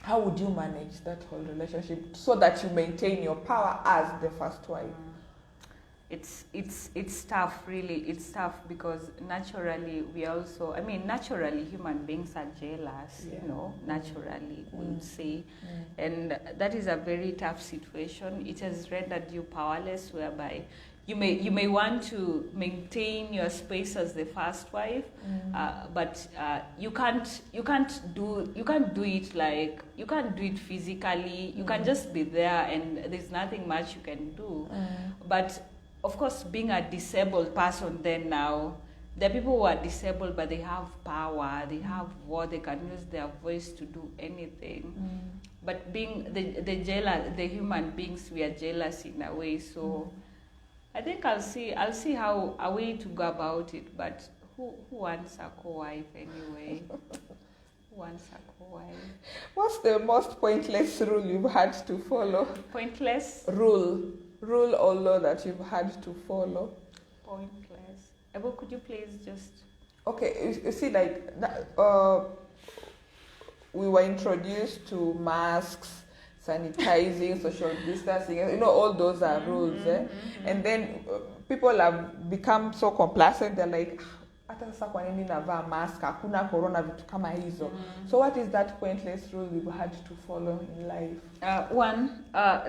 how would you manage that whole relationship so that you maintain your power as the first wife? It's tough, really. It's tough because naturally naturally human beings are jealous, naturally, we would say. And that is a very tough situation. It has rendered you powerless, whereby you may want to maintain your space as the first wife, but you can't do it physically. You can just be there, and there's nothing much you can do. But of course, being a disabled person, then now, there are people who are disabled, but they have power, they have what, they can use their voice to do anything. But being the human beings, we are jealous in a way. So I think I'll see how a way to go about it. But who wants a co-wife anyway? Who wants a co-wife? What's the most pointless rule you've had to follow? Pointless? Rule or law that you've had to follow? Pointless. Abu, could you please just... Okay, you see, like, we were introduced to masks, sanitizing, social distancing, all those are rules. And then people have become so complacent, they're like, hata sasa kwa nini navaa mask, hakuna corona, vitu kama hizo. So what is that pointless rule you've had to follow in life?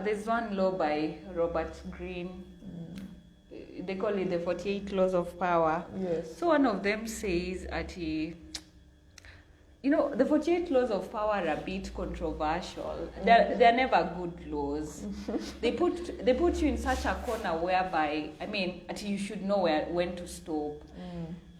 There's one law by Robert Greene. They call it the 48 laws of power. Yes. So one of them says the 48 laws of power are a bit controversial. They're never good laws. They put you in such a corner whereby, you should know when to stop.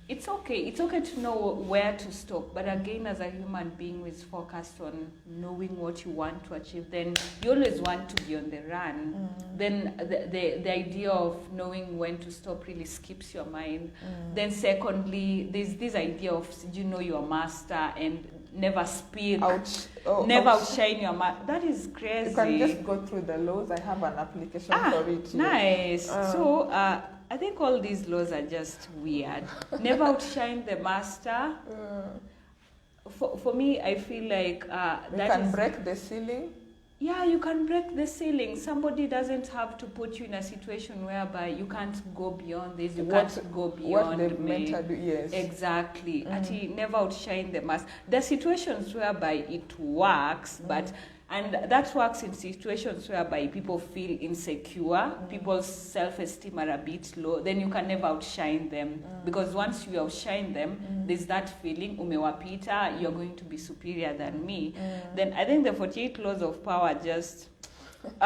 It's okay to know where to stop, but again, as a human being who is focused on knowing what you want to achieve, then you always want to be on the run. Then the idea of knowing when to stop really skips your mind. Then secondly, there's this idea of your master and never speak, never outshine your master. That is crazy. You can just go through the laws. I have an application for it. Nice. So I think all these laws are just weird. Never outshine the master. For me, I feel like you can break the ceiling. Yeah, you can break the ceiling. Somebody doesn't have to put you in a situation whereby you can't go beyond this. You can't go beyond what me. Yes. Exactly. Never outshine the master. There are situations whereby it works, and that works in situations whereby people feel insecure, people's self-esteem are a bit low, then you can never outshine them. Because once you outshine them, there's that feeling, umewapita, you're going to be superior than me. Then I think the 48 laws of power just,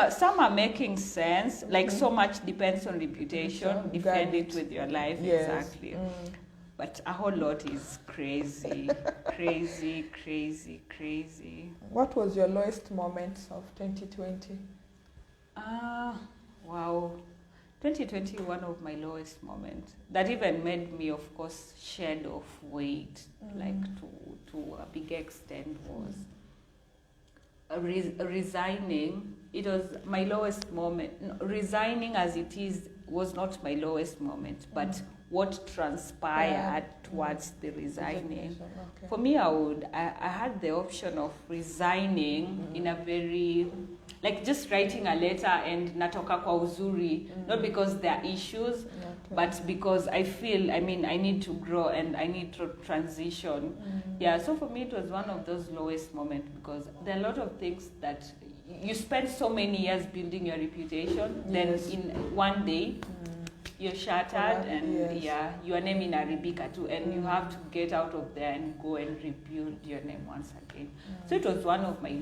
some are making sense, like so much depends on reputation, defend it with your life, exactly. But a whole lot is crazy, crazy. What was your lowest moment of 2020? Wow. 2020, one of my lowest moments that even made me, of course, shed off weight, like to a big extent, was resigning. It was my lowest moment. Resigning as it is was not my lowest moment, but what transpired towards the resigning. Okay. For me, I had the option of resigning in a very, like just writing a letter and natoka kwa uzuri, not because there are issues, but because I feel, I need to grow and I need to transition. Yeah, so for me it was one of those lowest moments, because there are a lot of things that you spend so many years building your reputation, then in one day, you're shattered, and your name in Arabika too, and you have to get out of there and go and rebuild your name once again. So it was one of my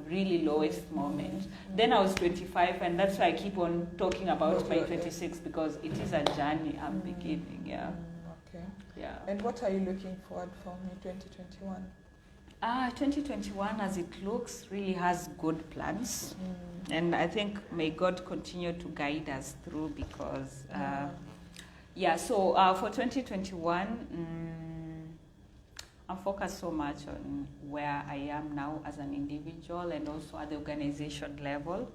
really lowest moments. Then I was 25, and that's why I keep on talking about my 26, because it is a journey I'm beginning. Okay. Yeah. And what are you looking forward from in 2021? 2021, as it looks, really has good plans. And I think may God continue to guide us through, because, so for 2021, I'm focused so much on where I am now as an individual and also at the organization level.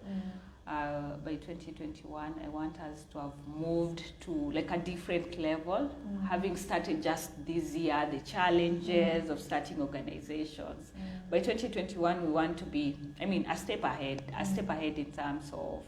By 2021, I want us to have moved to like a different level, having started just this year, the challenges of starting organizations. By 2021, we want to be, a step ahead in terms of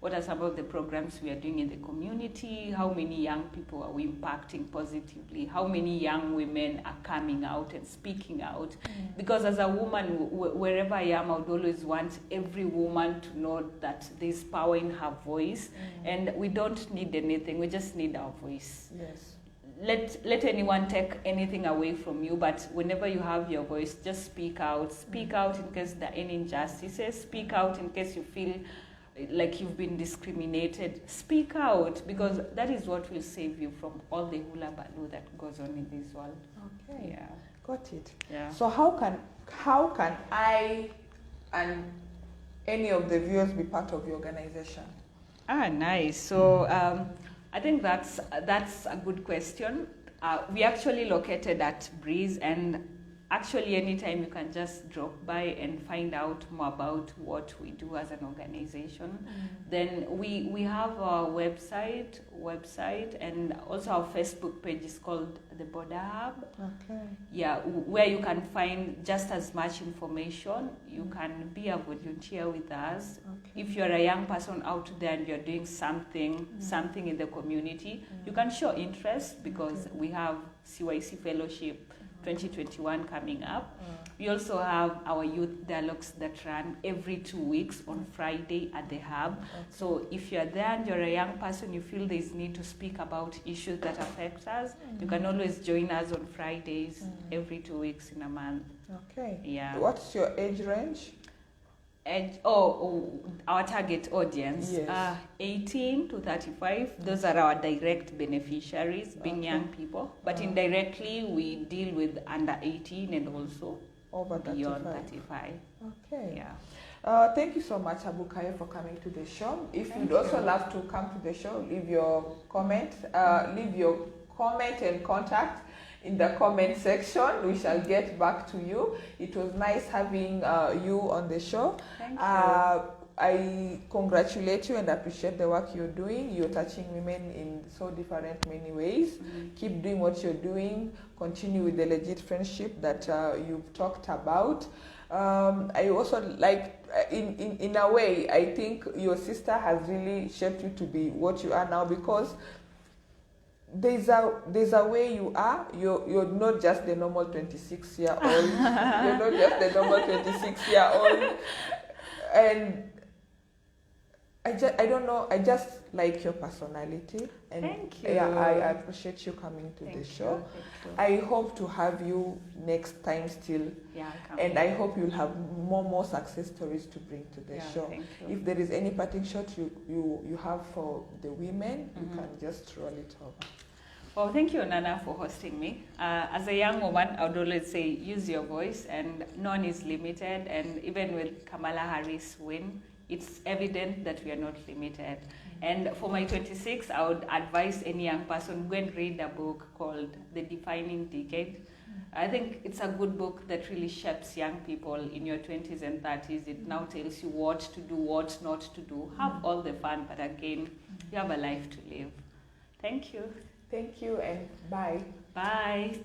what are some of the programs we are doing in the community, how many young people are we impacting positively, how many young women are coming out and speaking out. Because as a woman, wherever I am, I would always want every woman to know that there's power in her voice, and we don't need anything, we just need our voice. Yes. Let anyone take anything away from you, but whenever you have your voice, just speak out in case there are any injustices, speak out in case you feel like you've been discriminated. Speak out, because that is what will save you from all the hula baloo that goes on in this world. Okay. Yeah. Got it. Yeah. So how can I and any of the viewers be part of your organization? Nice. So I think that's a good question. We actually located at Breeze, and actually anytime you can just drop by and find out more about what we do as an organization. Then we have our website, and also our Facebook page is called the Border Hub. Okay. Yeah, where you can find just as much information. You can be a volunteer with us. Okay. If you're a young person out there and you're doing something in the community, you can show interest, because we have CYC Fellowship 2021 coming up. We also have our youth dialogues that run every 2 weeks on Friday at the Hub. So if you're there and you're a young person, you feel there's need to speak about issues that affect us, you can always join us on Fridays every 2 weeks in a month. Okay. Yeah. What's your age range? Our target audience, 18 to 35. Those are our direct beneficiaries, being young people. But indirectly, we deal with under 18 and also over beyond 35. Okay. Yeah. Thank you so much, Abukayo, for coming to the show. If you'd also love to come to the show, leave your comment and contact in the comment section. We shall get back to you. It was nice having you on the show. Thank you. I congratulate you and appreciate the work you're doing. You're touching women in so different many ways. Keep doing what you're doing. Continue with the legit friendship that you've talked about. I also like, in a way, I think your sister has really shaped you to be what you are now, because there's a way you are. You're not just the normal 26-year-old. You're not just the normal 26-year-old. And I don't know, I just like your personality. And thank you. Yeah, I appreciate you coming to the show. I hope to have you next time still. Yeah, and I hope you'll have more success stories to bring to the show. Thank you. If there is any parting shot you have for the women, you can just roll it over. Well, thank you, Onana, for hosting me. As a young woman, I would always say, use your voice, and none is limited. And even with Kamala Harris win, it's evident that we are not limited. And for my 26, I would advise any young person, go and read a book called The Defining Decade. I think it's a good book that really shapes young people in your 20s and 30s. It now tells you what to do, what not to do. Have all the fun, but again, you have a life to live. Thank you. Thank you and bye. Bye.